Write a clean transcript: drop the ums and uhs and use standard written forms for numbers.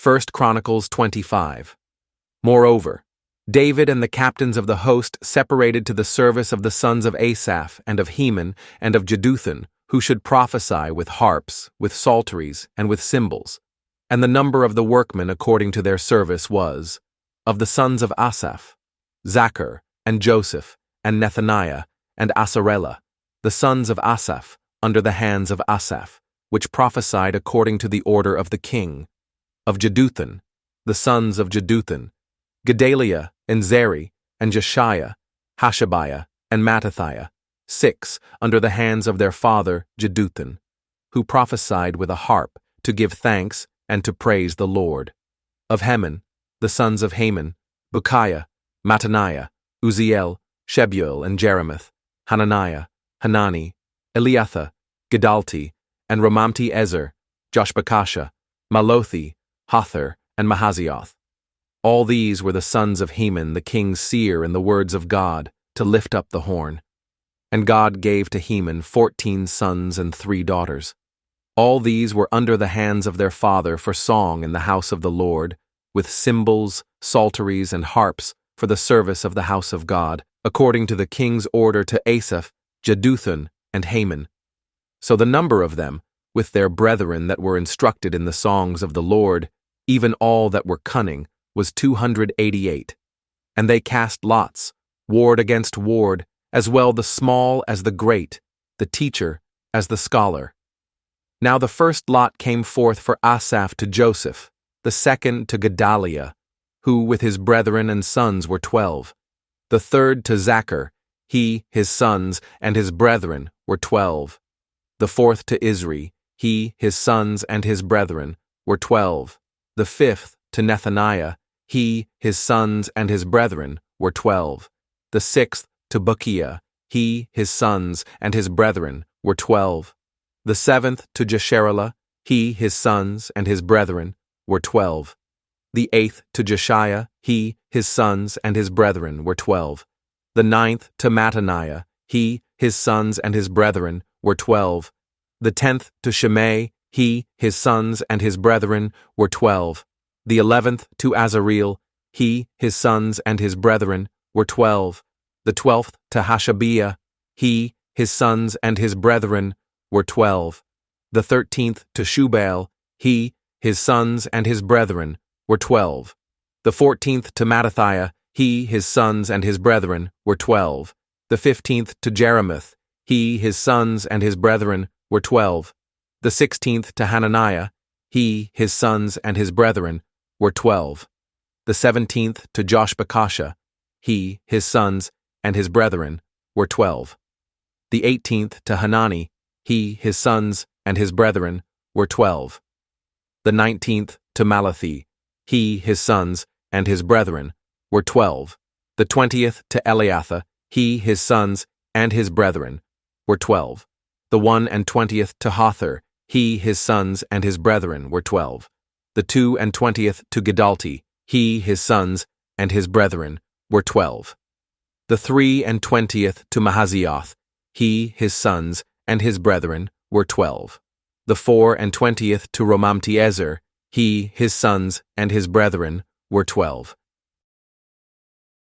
1 Chronicles 25. Moreover, David and the captains of the host separated to the service of the sons of Asaph and of Heman and of Jeduthun, who should prophesy with harps, with psalteries, and with cymbals. And the number of the workmen according to their service was, of the sons of Asaph, Zachar, and Joseph, and Nethaniah, and Asarela, the sons of Asaph, under the hands of Asaph, which prophesied according to the order of the king. Of Jeduthun, the sons of Jeduthun, Gedaliah, and Zeri, and Jeshiah, Hashabiah, and Mattathiah, 6, under the hands of their father Jeduthun, who prophesied with a harp, to give thanks and to praise the Lord. Of Heman, the sons of Haman, Bukiah, Mattaniah, Uzziel, Shebuel, and Jeremoth, Hananiah, Hanani, Eliathah, Gedalti, and Romamti-Ezer, Joshbekasha, Malothi, Hothar, and Mahazioth. All these were the sons of Heman the king's seer in the words of God, to lift up the horn. And God gave to Heman 14 sons and 3 daughters. All these were under the hands of their father for song in the house of the Lord, with cymbals, psalteries, and harps for the service of the house of God, according to the king's order to Asaph, Jeduthun, and Heman. So the number of them, with their brethren that were instructed in the songs of the Lord, even all that were cunning, was 288. And they cast lots, ward against ward, as well the small as the great, the teacher as the scholar. Now the first lot came forth for Asaph to Joseph, the second to Gedaliah, who with his brethren and sons were 12. The third to Zachar, he, his sons, and his brethren were 12. The fourth to Isri, he, his sons, and his brethren were 12. The fifth to Nethaniah, he, his sons, and his brethren were 12. The sixth to Bukiah, he, his sons, and his brethren were 12. The seventh to Jesherelah, he, his sons, and his brethren were 12. The eighth to Jeshiah, he, his sons, and his brethren were 12. The ninth to Mattaniah, he, his sons, and his brethren were 12. The 10th to Shimei, he, his sons, and his brethren were 12. The 11th to Azareel, he, his sons, and his brethren were 12. The 12th to Hashabiah, he, his sons, and his brethren were 12. The 13th to Shubael, he, his sons, and his brethren were 12. The 14th to Mattathiah, he, his sons, and his brethren were 12. The 15th to Jeremoth, he, his sons, and his brethren were 12. The 16th to Hananiah, he, his sons, and his brethren were 12. The 17th to Joshbekasha, he, his sons, and his brethren were 12. The 18th to Hanani, he, his sons, and his brethren were 12. The 19th to Malathi, he, his sons, and his brethren were 12. The 20th to Eliathah, he, his sons, and his brethren were 12. The 21st to Hothar, he, his sons, and his brethren were 12. The 22nd to Gedalti, he, his sons, and his brethren were 12. The 23rd to Mahazioth, he, his sons, and his brethren were 12. The 24th to Romamti-Ezer, he, his sons, and his brethren were 12.